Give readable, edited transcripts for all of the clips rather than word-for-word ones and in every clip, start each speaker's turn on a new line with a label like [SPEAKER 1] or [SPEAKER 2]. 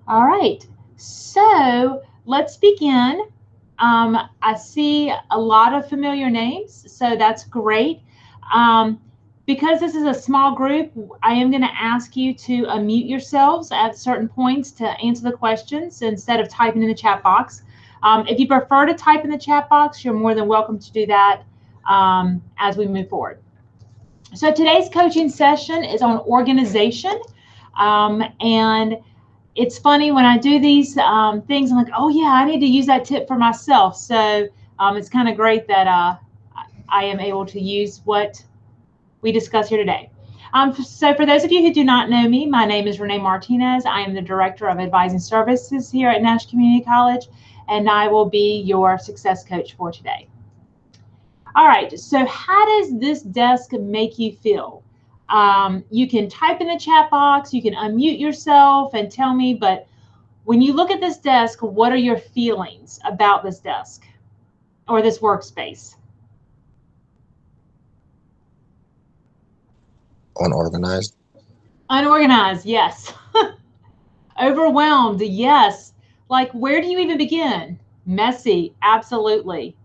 [SPEAKER 1] All right, so let's begin. I see a lot of familiar names, so that's great. Um, because this is a small group, I am going to ask you to unmute yourselves at certain points to answer the questions instead of typing in the chat box. If you prefer to type in the chat box, you're more than welcome to do that as we move forward. So today's coaching session is on organization, and it's funny when I do these things, I'm like, oh yeah, I need to use that tip for myself. So it's kind of great that I am able to use what we discuss here today. So for those of you who do not know me, my name is Renee Martinez. I am the Director of Advising Services here at Nash Community College, and I will be your success coach for today. All right, so how does this desk make you feel? You can type in the chat box, you can unmute yourself and tell me, but when you look at this desk, what are your feelings about this desk or this workspace?
[SPEAKER 2] Unorganized.
[SPEAKER 1] Unorganized, yes. Overwhelmed, yes. Like, where do you even begin? Messy, absolutely.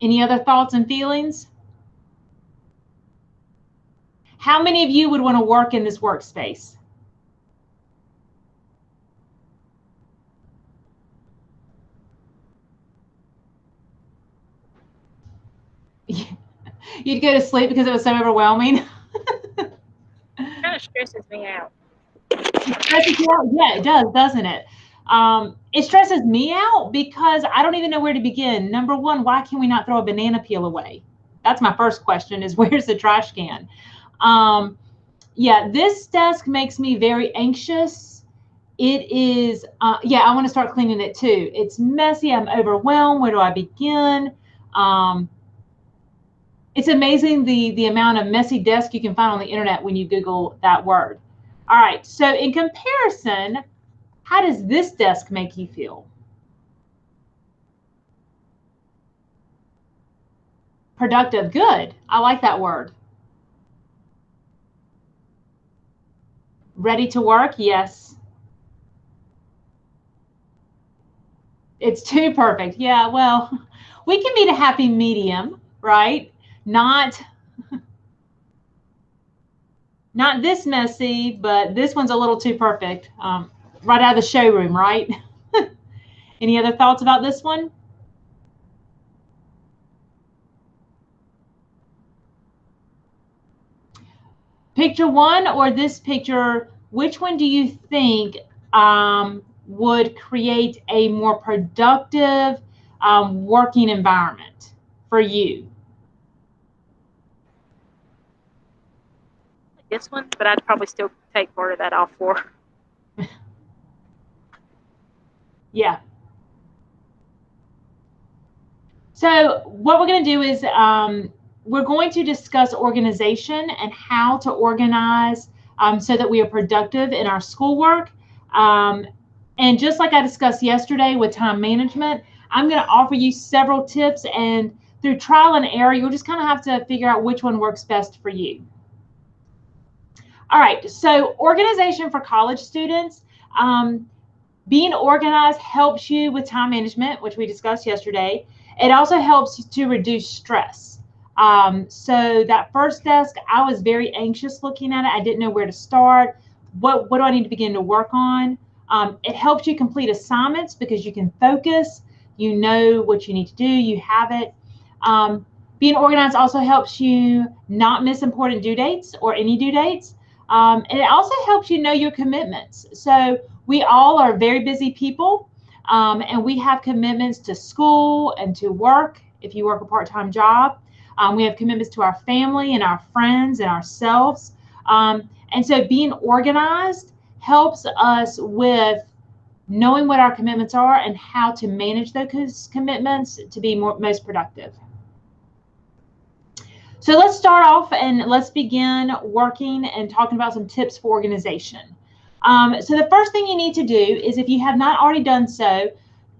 [SPEAKER 1] Any other thoughts and feelings? How many of you would want to work in this workspace? You'd go to sleep because it was so overwhelming.
[SPEAKER 3] Kind of stresses me out.
[SPEAKER 1] It stresses you out? Yeah, it does, doesn't it? It stresses me out because I don't even know where to begin. Number one, why can we not throw a banana peel away? That's my first question is where's the trash can? Yeah, this desk makes me very anxious. It is, yeah, I want to start cleaning it too. It's messy. I'm overwhelmed. Where do I begin? It's amazing the amount of messy desk you can find on the internet when you Google that word. All right, so in comparison, how does this desk make you feel? Productive, good. I like that word. Ready to work, yes. It's too perfect. Yeah, well, we can meet a happy medium, right? Not this messy, but this one's a little too perfect. Right out of the showroom, right? Any other thoughts about this one? Picture one or this picture, which one do you think would create a more productive working environment for you?
[SPEAKER 3] This one, but I'd probably still take part of that off for.
[SPEAKER 1] Yeah. So what we're going to do is we're going to discuss organization and how to organize so that we are productive in our schoolwork. And just like I discussed yesterday with time management, I'm going to offer you several tips, and through trial and error, you'll just kind of have to figure out which one works best for you. All right, so organization for college students. Being organized helps you with time management, which we discussed yesterday. It also helps to reduce stress. So that first desk, I was very anxious looking at it. I didn't know where to start. What do I need to begin to work on? It helps you complete assignments because you can focus. You know what you need to do. You have it. Being organized also helps you not miss important due dates or any due dates. And it also helps you know your commitments. So we all are very busy people, and we have commitments to school and to work if you work a part-time job. We have commitments to our family and our friends and ourselves. And so being organized helps us with knowing what our commitments are and how to manage those commitments to be most productive. So let's start off and let's begin working and talking about some tips for organization. So the first thing you need to do is, if you have not already done so,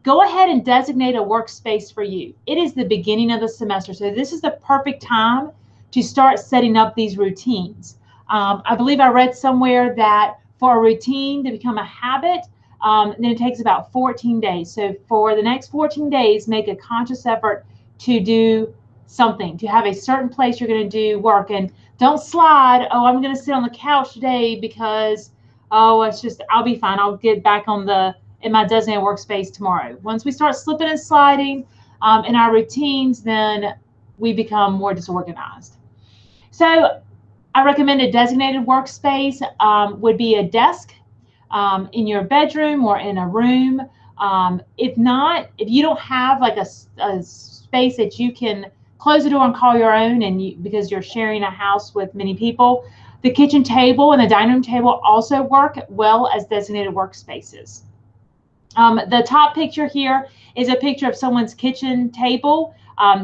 [SPEAKER 1] go ahead and designate a workspace for you. It is the beginning of the semester, so this is the perfect time to start setting up these routines. I believe I read somewhere that For a routine to become a habit, then it takes about 14 days. So for the next 14 days, make a conscious effort to do something, to have a certain place you're going to do work. And don't slide, oh, I'm going to sit on the couch today because, oh, it's just, I'll be fine. I'll get back in my designated workspace tomorrow. Once we start slipping and sliding in our routines, then we become more disorganized. So I recommend a designated workspace would be a desk in your bedroom or in a room. If you don't have like a space that you can close the door and call your own, and because you're sharing a house with many people, the kitchen table and the dining room table also work well as designated workspaces. The top picture here is a picture of someone's kitchen table.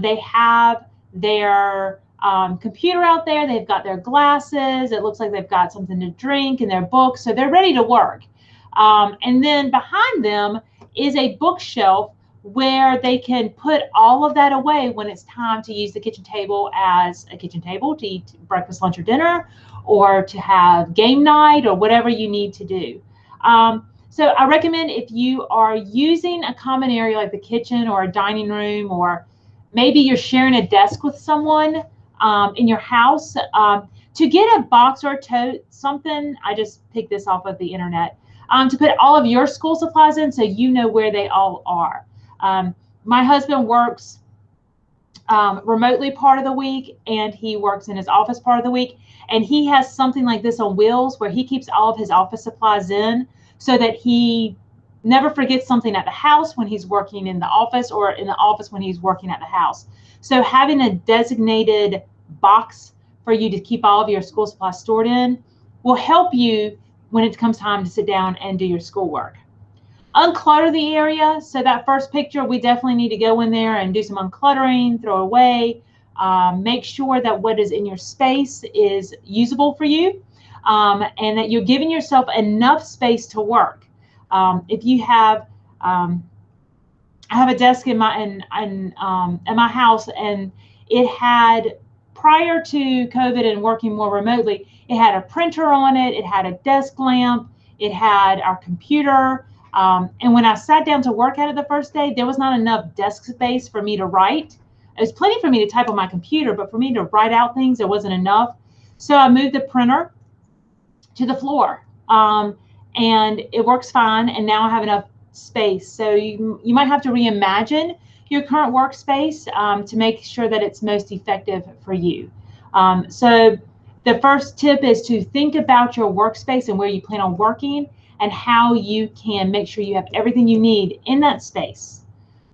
[SPEAKER 1] They have their computer out there. They've got their glasses. It looks like they've got something to drink and their books. So they're ready to work. And then behind them is a bookshelf where they can put all of that away when it's time to use the kitchen table as a kitchen table to eat breakfast, lunch, or dinner, or to have game night, or whatever you need to do. So I recommend, if you are using a common area like the kitchen or a dining room, or maybe you're sharing a desk with someone in your house, to get a box or a tote, something, I just picked this off of the internet, to put all of your school supplies in so you know where they all are. My husband works remotely part of the week, and he works in his office part of the week, and he has something like this on wheels where he keeps all of his office supplies in, so that he never forgets something at the house when he's working in the office, or in the office when he's working at the house. So having a designated box for you to keep all of your school supplies stored in will help you when it comes time to sit down and do your schoolwork. Unclutter the area. So that first picture, we definitely need to go in there and do some uncluttering, throw away, make sure that what is in your space is usable for you. And that you're giving yourself enough space to work. If you have, I have a desk in my house, and it had, prior to COVID and working more remotely, it had a printer on it, it had a desk lamp, it had our computer. And when I sat down to work at it the first day, there was not enough desk space for me to write. It was plenty for me to type on my computer, but for me to write out things, there wasn't enough. So I moved the printer to the floor, and it works fine, and now I have enough space. So you might have to reimagine your current workspace to make sure that it's most effective for you. So the first tip is to think about your workspace and where you plan on working, and how you can make sure you have everything you need in that space.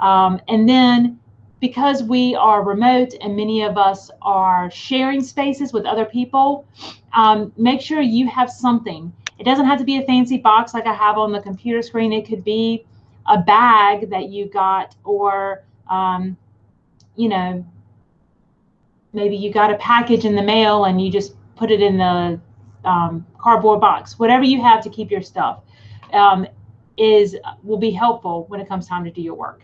[SPEAKER 1] And then, because we are remote and many of us are sharing spaces with other people, make sure you have something. It doesn't have to be a fancy box like I have on the computer screen. It could be a bag that you got, or maybe you got a package in the mail and you just put it in the cardboard box. Whatever you have to keep your stuff will be helpful when it comes time to do your work.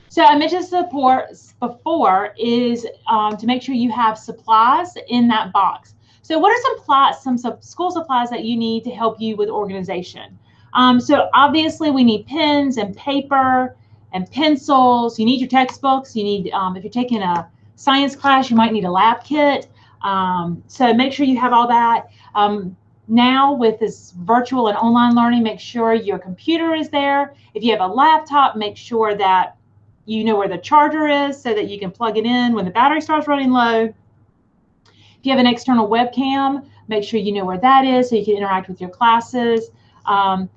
[SPEAKER 1] So I mentioned support before is to make sure you have supplies in that box. So what are some school supplies that you need to help you with organization? So obviously we need pens and paper and pencils. You need your textbooks. You need, if you're taking a science class, you might need a lab kit. So make sure you have all that. Now with this virtual and online learning, make sure your computer is there. If you have a laptop, make sure that you know where the charger is so that you can plug it in when the battery starts running low. If you have an external webcam, make sure you know where that is so you can interact with your classes. But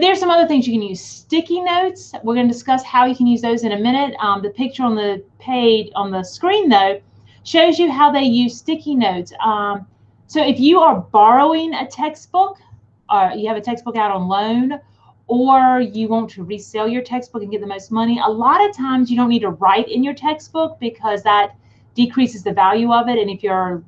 [SPEAKER 1] there's some other things you can use. Sticky notes, we're going to discuss how you can use those in a minute. The picture on the page, on the screen though, shows you how they use sticky notes. So if you are borrowing a textbook, or you have a textbook out on loan, or you want to resell your textbook and get the most money, a lot of times you don't need to write in your textbook because that decreases the value of it. And if you're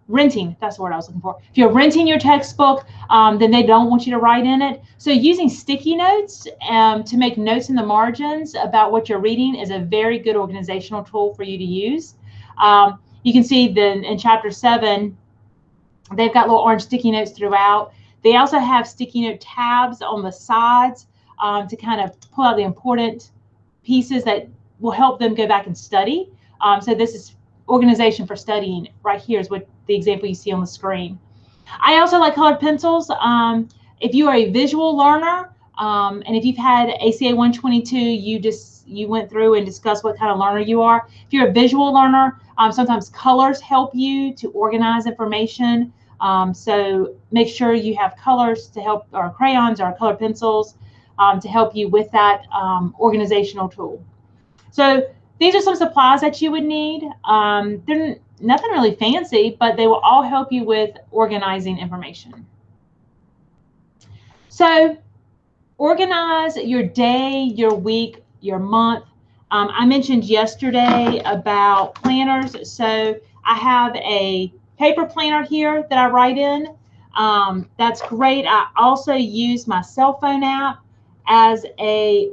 [SPEAKER 1] renting, that's the word I was looking for. If you're renting your textbook, then they don't want you to write in it. So using sticky notes to make notes in the margins about what you're reading is a very good organizational tool for you to use. You can see then in chapter 7, They've got little orange sticky notes throughout. They also have sticky note tabs on the sides to kind of pull out the important pieces that will help them go back and study. So this is organization for studying. Right here is what the example you see on the screen. I also like colored pencils. If you are a visual learner, and if you've had ACA 122, you went through and discussed what kind of learner you are. If you're a visual learner, sometimes colors help you to organize information. So make sure you have colors to help, or crayons or colored pencils to help you with that organizational tool. So these are some supplies that you would need. They're nothing really fancy, but they will all help you with organizing information. So organize your day, your week, your month. I mentioned yesterday about planners. So I have a paper planner here that I write in. That's great. I also use my cell phone app as a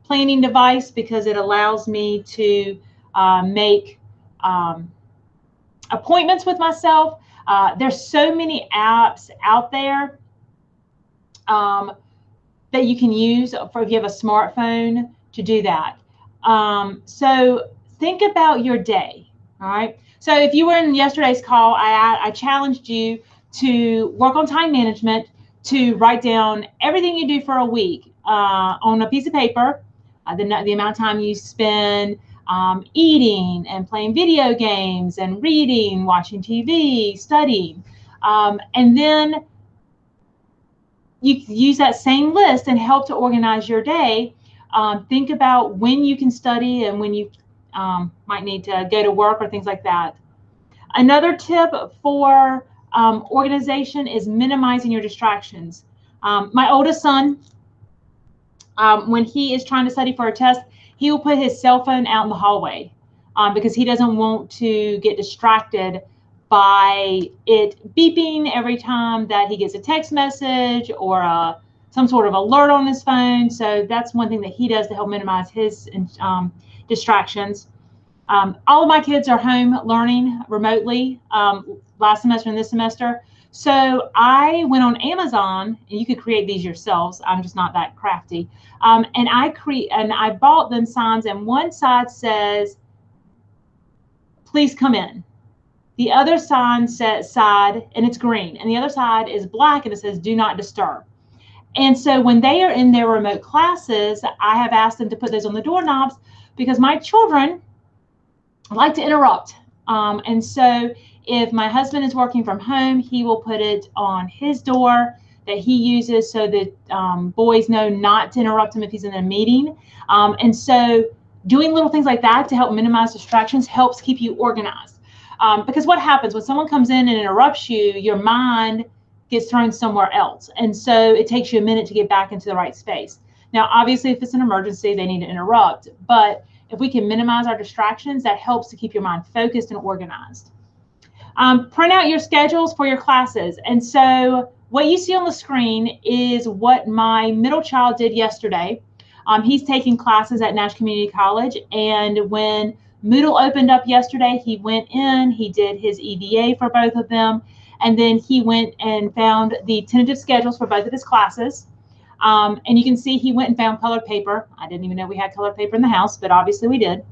[SPEAKER 1] planning device because it allows me to make appointments with myself. There's so many apps out there that you can use for if you have a smartphone to do that. So think about your day, all right? So if you were in yesterday's call, I challenged you to work on time management, to write down everything you do for a week on a piece of paper, the amount of time you spend eating and playing video games and reading, watching TV, studying, and then you use that same list and help to organize your day. Think about when you can study and when you might need to go to work or things like that. Another tip for organization is minimizing your distractions. My oldest son, when he is trying to study for a test, he will put his cell phone out in the hallway because he doesn't want to get distracted by it beeping every time that he gets a text message or some sort of alert on his phone. So that's one thing that he does to help minimize his distractions. All of my kids are home learning remotely last semester and this semester. So I went on Amazon, and you could create these yourselves. I'm just not that crafty. And I bought them signs, and one side says, "Please come in." The other sign side, and it's green, and the other side is black, and it says, "Do not disturb." And so when they are in their remote classes, I have asked them to put those on the doorknobs because my children like to interrupt. And so if my husband is working from home, he will put it on his door that he uses so that boys know not to interrupt him if he's in a meeting. And so doing little things like that to help minimize distractions helps keep you organized. Because what happens when someone comes in and interrupts you, your mind gets thrown somewhere else. And so it takes you a minute to get back into the right space. Now, obviously, if it's an emergency, they need to interrupt. But if we can minimize our distractions, that helps to keep your mind focused and organized. Print out your schedules for your classes. And so what you see on the screen is what my middle child did yesterday. He's taking classes at Nash Community College. And when Moodle opened up yesterday, he went in, he did his EVA for both of them, and then he went and found the tentative schedules for both of his classes. And you can see he went and found colored paper. I didn't even know we had colored paper in the house, but obviously we did.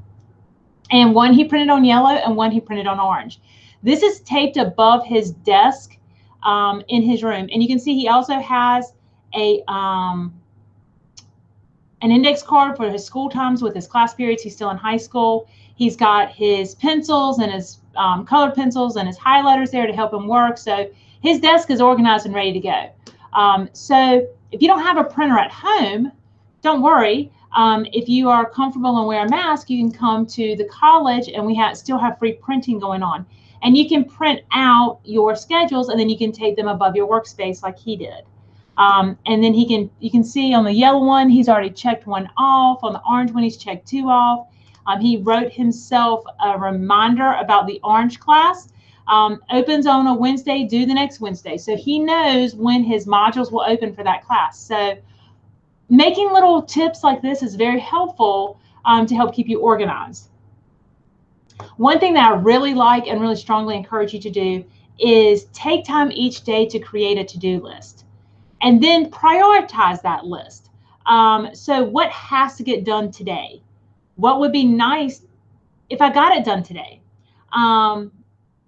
[SPEAKER 1] And one he printed on yellow and one he printed on orange. This is taped above his desk in his room. And you can see he also has an index card for his school times with his class periods. He's still in high school. He's got his pencils and his colored pencils and his highlighters there to help him work. So his desk is organized and ready to go. So if you don't have a printer at home, don't worry. If you are comfortable and wear a mask, you can come to the college and we still have free printing going on. And you can print out your schedules and then you can take them above your workspace like he did. And then you can see on the yellow one, he's already checked one off. On the orange one, he's checked two off. He wrote himself a reminder about the orange class. Opens on a Wednesday, due the next Wednesday. So he knows when his modules will open for that class. So making little tips like this is very helpful to help keep you organized. One thing that I really like and really strongly encourage you to do is take time each day to create a to-do list and then prioritize that list. So what has to get done today? What would be nice if I got it done today?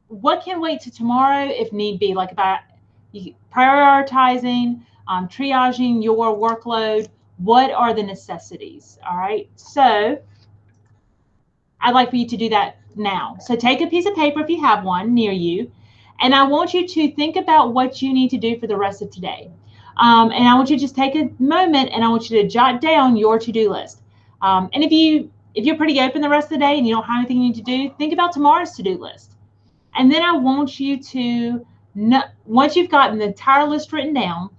[SPEAKER 1] What can wait to tomorrow if need be? Like prioritizing, triaging your workload. What are the necessities? All right. So I'd like for you to do that now. So take a piece of paper if you have one near you, and I want you to think about what you need to do for the rest of today. And I want you to just take a moment and I want you to jot down your to-do list. And if you're pretty open the rest of the day and you don't have anything you need to do, think about tomorrow's to-do list. And then I want you to, once you've gotten the entire list written down,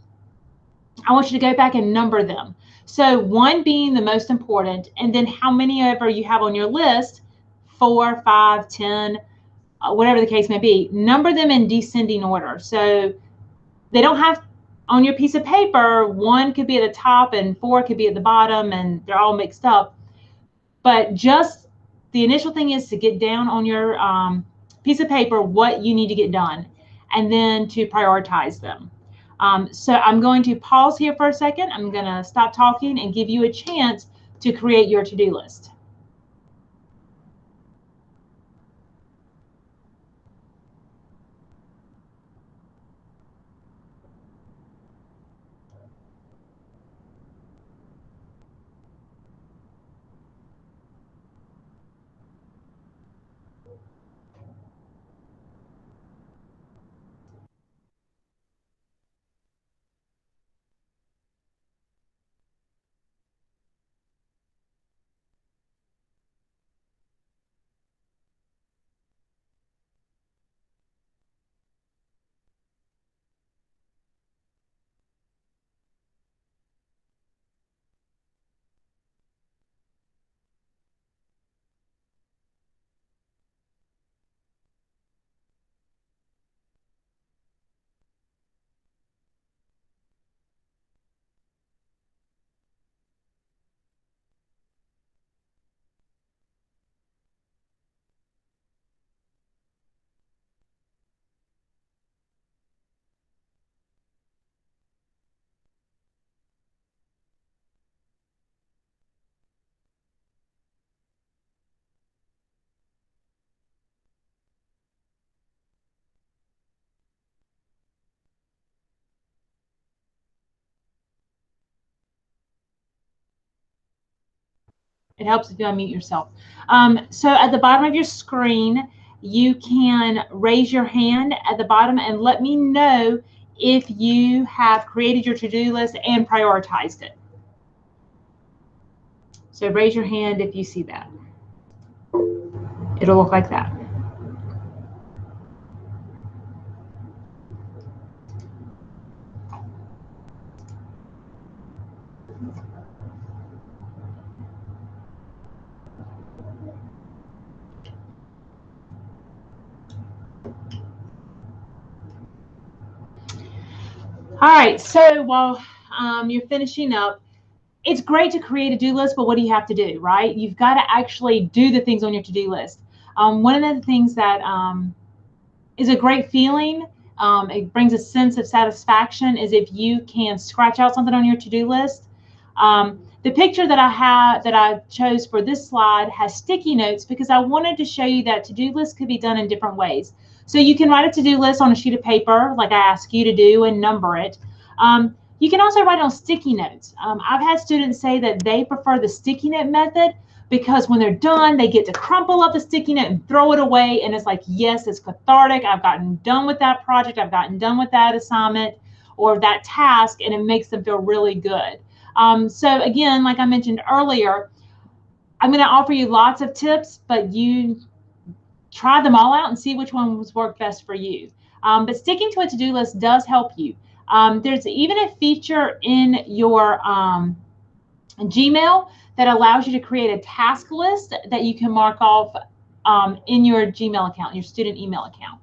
[SPEAKER 1] I want you to go back and number them. So 1 being the most important, and then how many ever you have on your list, 4, 5, 10, whatever the case may be, number them in descending order. So they don't have on your piece of paper, 1 could be at the top and 4 could be at the bottom, and they're all mixed up. But just the initial thing is to get down on your piece of paper what you need to get done, and then to prioritize them. So I'm going to pause here for a second. I'm going to stop talking and give you a chance to create your to-do list. It helps if you unmute yourself. So at the bottom of your screen, you can raise your hand at the bottom and let me know if you have created your to-do list and prioritized it. So raise your hand if you see that. It'll look like that. All right, so while you're finishing up, it's great to create a to-do list, but what do you have to do, right? You've got to actually do the things on your to-do list. One of the things that is a great feeling, it brings a sense of satisfaction, is if you can scratch out something on your to-do list. The picture that I chose for this slide has sticky notes because I wanted to show you that to-do lists could be done in different ways. So you can write a to-do list on a sheet of paper, like I asked you to do, and number it. You can also write on sticky notes. I've had students say that they prefer the sticky note method because when they're done, they get to crumple up the sticky note and throw it away. And it's like, yes, it's cathartic. I've gotten done with that project. I've gotten done with that assignment or that task, and it makes them feel really good. So again, like I mentioned earlier, I'm going to offer you lots of tips, but you try them all out and see which ones work best for you. But sticking to a to-do list does help you. There's even a feature in your Gmail that allows you to create a task list that you can mark off in your Gmail account, your student email account.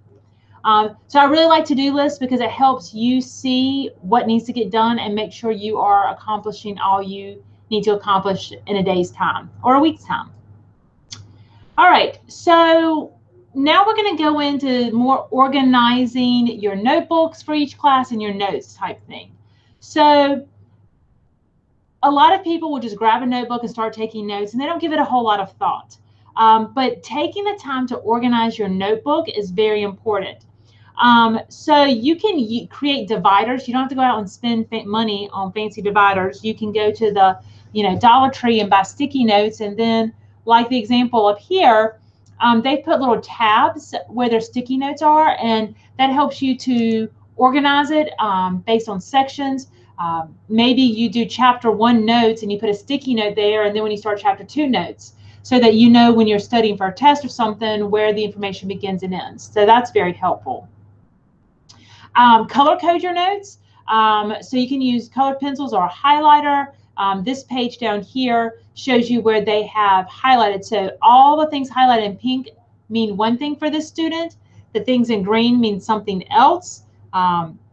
[SPEAKER 1] So I really like to-do lists because it helps you see what needs to get done and make sure you are accomplishing all you need to accomplish in a day's time or a week's time. All right, so now we're going to go into more organizing your notebooks for each class and your notes type thing. So a lot of people will just grab a notebook and start taking notes, and they don't give it a whole lot of thought. But taking the time to organize your notebook is very important. So you can create dividers. You don't have to go out and spend money on fancy dividers. You can go to the, Dollar Tree and buy sticky notes, and then, like the example up here, they put little tabs where their sticky notes are, and that helps you to organize it based on sections. Maybe you do chapter 1 notes and you put a sticky note there, and then when you start chapter 2 notes, so that you know when you're studying for a test or something where the information begins and ends. So that's very helpful. Color code your notes. So you can use colored pencils or a highlighter. This page down here shows you where they have highlighted. So all the things highlighted in pink mean one thing for this student. The things in green mean something else.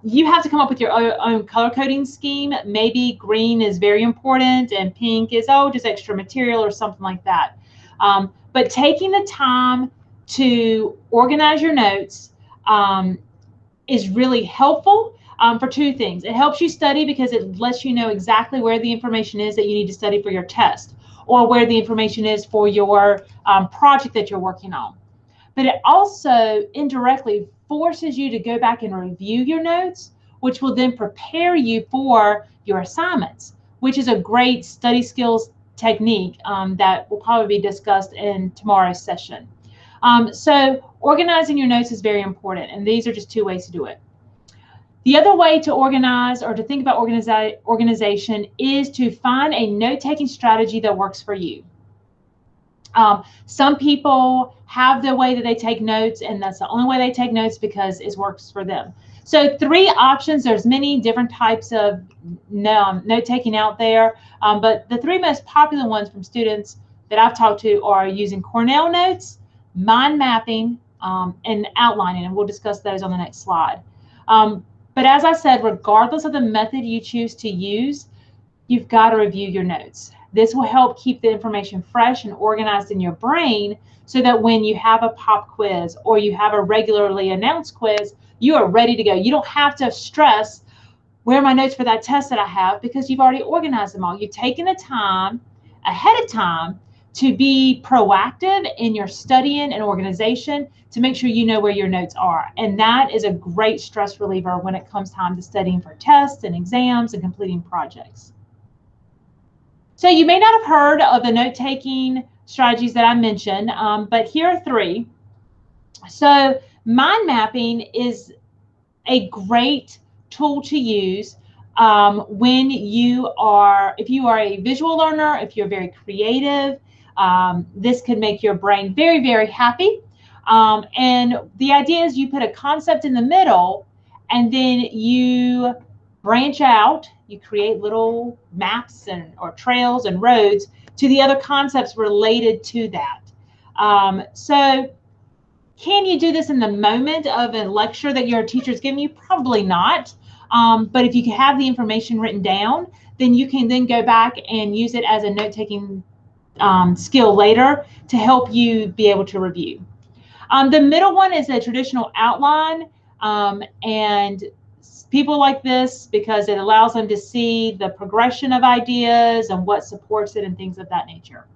[SPEAKER 1] You have to come up with your own color coding scheme. Maybe green is very important and pink is, just extra material or something like that. But taking the time to organize your notes is really helpful for two things. It helps you study because it lets you know exactly where the information is that you need to study for your test, or where the information is for your project that you're working on. But it also indirectly forces you to go back and review your notes, which will then prepare you for your assignments, which is a great study skills technique that will probably be discussed in tomorrow's session. So organizing your notes is very important, and these are just two ways to do it. The other way to organize or to think about organization is to find a note-taking strategy that works for you. Some people have the way that they take notes, and that's the only way they take notes because it works for them. So 3 options. There's many different types of note-taking out there, but the 3 most popular ones from students that I've talked to are using Cornell notes, mind mapping, and outlining, and we'll discuss those on the next slide. But as I said, regardless of the method you choose to use, you've got to review your notes. This will help keep the information fresh and organized in your brain so that when you have a pop quiz or you have a regularly announced quiz, you are ready to go. You don't have to stress, where are my notes for that test that I have, because you've already organized them all. You've taken the time ahead of time to be proactive in your studying and organization to make sure you know where your notes are. And that is a great stress reliever when it comes time to studying for tests and exams and completing projects. So you may not have heard of the note-taking strategies that I mentioned, but here are 3. So mind mapping is a great tool to use when you are, if you are a visual learner, if you're very creative. This can make your brain very, very happy. And the idea is you put a concept in the middle, and then you branch out. You create little maps or trails and roads to the other concepts related to that. So can you do this in the moment of a lecture that your teacher's giving you? Probably not. But if you have the information written down, then you can then go back and use it as a note-taking skill later to help you be able to review. The middle one is a traditional outline, and people like this because it allows them to see the progression of ideas and what supports it and things of that nature.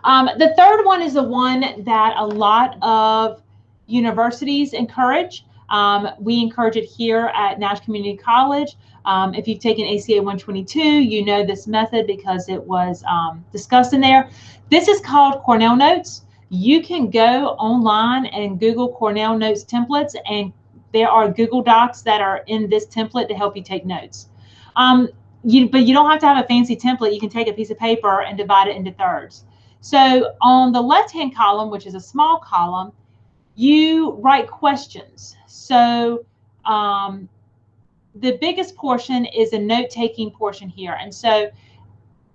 [SPEAKER 1] The third one is the one that a lot of universities encourage. We encourage it here at Nash Community College. If you've taken ACA 122, you know this method because it was discussed in there. This is called Cornell Notes. You can go online and Google Cornell Notes templates, and there are Google Docs that are in this template to help you take notes. But you don't have to have a fancy template. You can take a piece of paper and divide it into thirds. So on the left-hand column, which is a small column, you write questions. So the biggest portion is a note-taking portion here. And so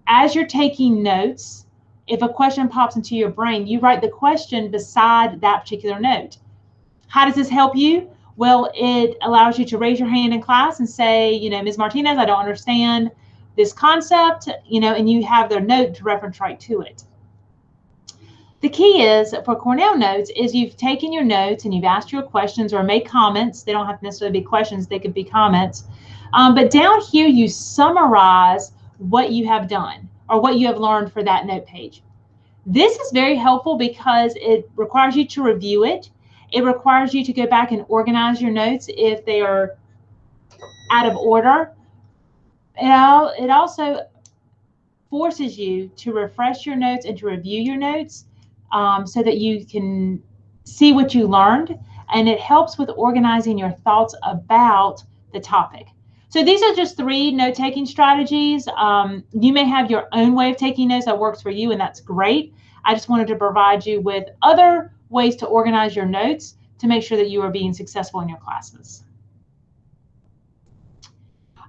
[SPEAKER 1] as you're taking notes, if a question pops into your brain, you write the question beside that particular note. How does this help you? Well, it allows you to raise your hand in class and say, Ms. Martinez, I don't understand this concept, and you have their note to reference right to it. The key is for Cornell Notes is you've taken your notes and you've asked your questions or made comments. They don't have to necessarily be questions. They could be comments. But down here, you summarize what you have done or what you have learned for that note page. This is very helpful because it requires you to review it. It requires you to go back and organize your notes if they are out of order. It also forces you to refresh your notes and to review your notes so that you can see what you learned, and it helps with organizing your thoughts about the topic. So these are just 3 note-taking strategies. You may have your own way of taking notes that works for you, and that's great. I just wanted to provide you with other ways to organize your notes to make sure that you are being successful in your classes.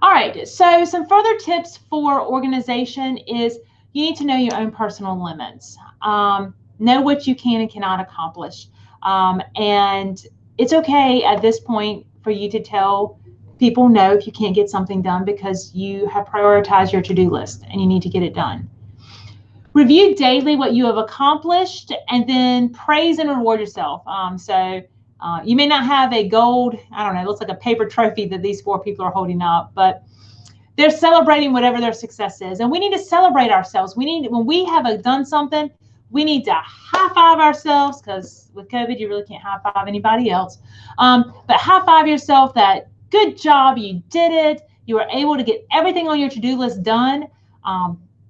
[SPEAKER 1] All right, so some further tips for organization is you need to know your own personal limits. Know what you can and cannot accomplish. And it's okay at this point for you to tell people no if you can't get something done because you have prioritized your to-do list and you need to get it done. Review daily what you have accomplished and then praise and reward yourself. You may not have a gold, I don't know, it looks like a paper trophy that these 4 people are holding up, but they're celebrating whatever their success is. And we need to celebrate ourselves. When we have done something, we need to high five ourselves, because with COVID, you really can't high five anybody else. But high five yourself that good job, you did it. You were able to get everything on your to-do list done.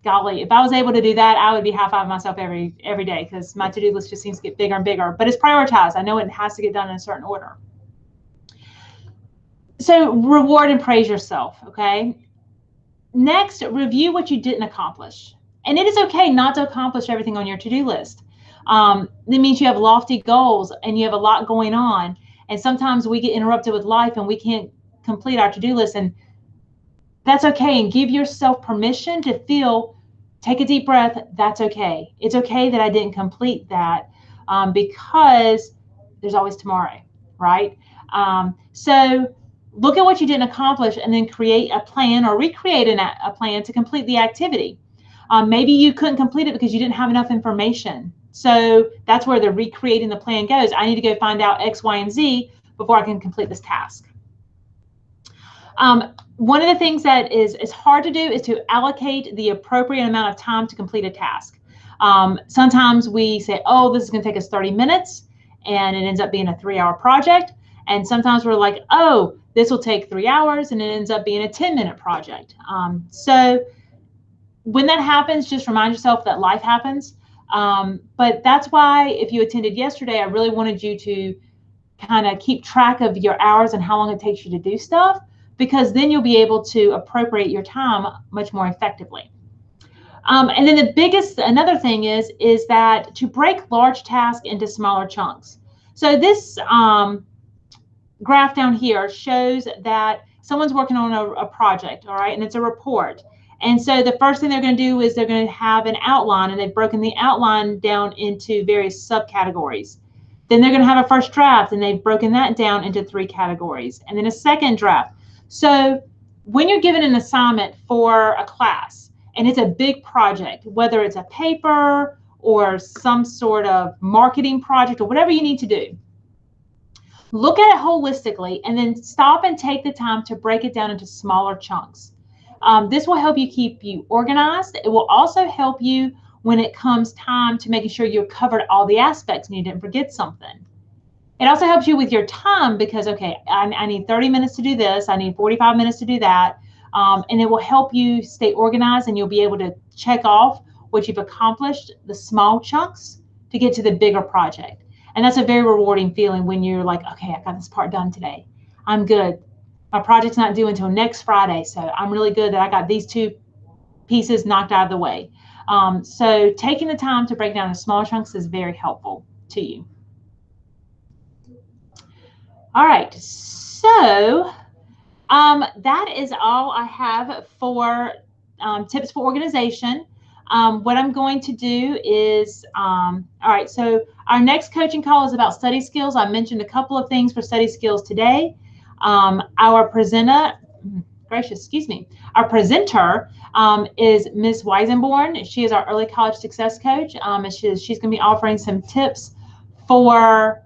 [SPEAKER 1] Golly, if I was able to do that, I would be high fiving myself every day because my to-do list just seems to get bigger and bigger. But it's prioritized. I know it has to get done in a certain order. So reward and praise yourself, okay? Next, review what you didn't accomplish. And it is okay not to accomplish everything on your to-do list. That means you have lofty goals and you have a lot going on. And sometimes we get interrupted with life and we can't complete our to-do list. And that's okay. And give yourself permission to take a deep breath. That's okay. It's okay that I didn't complete that because there's always tomorrow, right? So look at what you didn't accomplish and then create a plan or recreate a plan to complete the activity. Maybe you couldn't complete it because you didn't have enough information. So that's where the recreating the plan goes. I need to go find out X, Y, and Z before I can complete this task. One of the things that is hard to do is to allocate the appropriate amount of time to complete a task. Sometimes we say, oh, this is going to take us 30 minutes, and it ends up being a 3-hour project. And sometimes we're like, oh, this will take 3 hours, and it ends up being a 10-minute project. So when that happens, just remind yourself that life happens. But that's why if you attended yesterday, I really wanted you to kind of keep track of your hours and how long it takes you to do stuff, because then you'll be able to appropriate your time much more effectively. And then another thing is that to break large tasks into smaller chunks. So this graph down here shows that someone's working on a project, all right, and it's a report. And so the first thing they're going to do is they're going to have an outline, and they've broken the outline down into various subcategories. Then they're going to have a first draft, and they've broken that down into 3 categories, and then a second draft. So when you're given an assignment for a class, and it's a big project, whether it's a paper or some sort of marketing project or whatever you need to do, look at it holistically and then stop and take the time to break it down into smaller chunks. This will help you keep you organized. It will also help you when it comes time to making sure you've covered all the aspects and you didn't forget something. It also helps you with your time because, okay, I need 30 minutes to do this. I need 45 minutes to do that. And it will help you stay organized, and you'll be able to check off what you've accomplished, the small chunks, to get to the bigger project. And that's a very rewarding feeling when you're like, okay, I got this part done today. I'm good. My project's not due until next Friday, so I'm really good that I got these 2 pieces knocked out of the way. So taking the time to break down into smaller chunks is very helpful to you. All right, so that is all I have for tips for organization. What I'm going to do is, all right, so our next coaching call is about study skills. I mentioned a couple of things for study skills today. Our presenter, gracious, excuse me. Our presenter is Ms. Weisenborn. She is our early college success coach. And she's going to be offering some tips for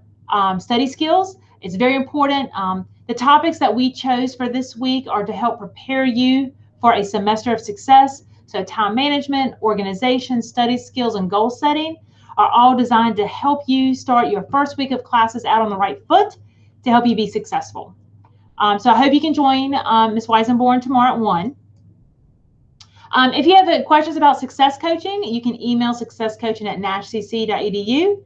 [SPEAKER 1] study skills. It's very important. The topics that we chose for this week are to help prepare you for a semester of success. So time management, organization, study skills, and goal setting are all designed to help you start your first week of classes out on the right foot to help you be successful. So I hope you can join Ms. Weisenborn tomorrow at 1. If you have questions about success coaching, you can email successcoaching@nashcc.edu.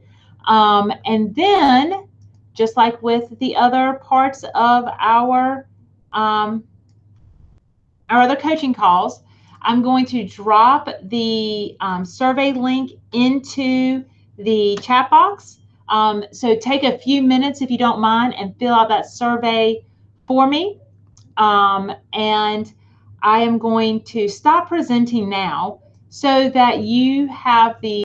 [SPEAKER 1] And then, just like with the other parts of our other coaching calls, I'm going to drop the survey link into the chat box. So take a few minutes, if you don't mind, and fill out that survey for me. And I am going to stop presenting now so that you have the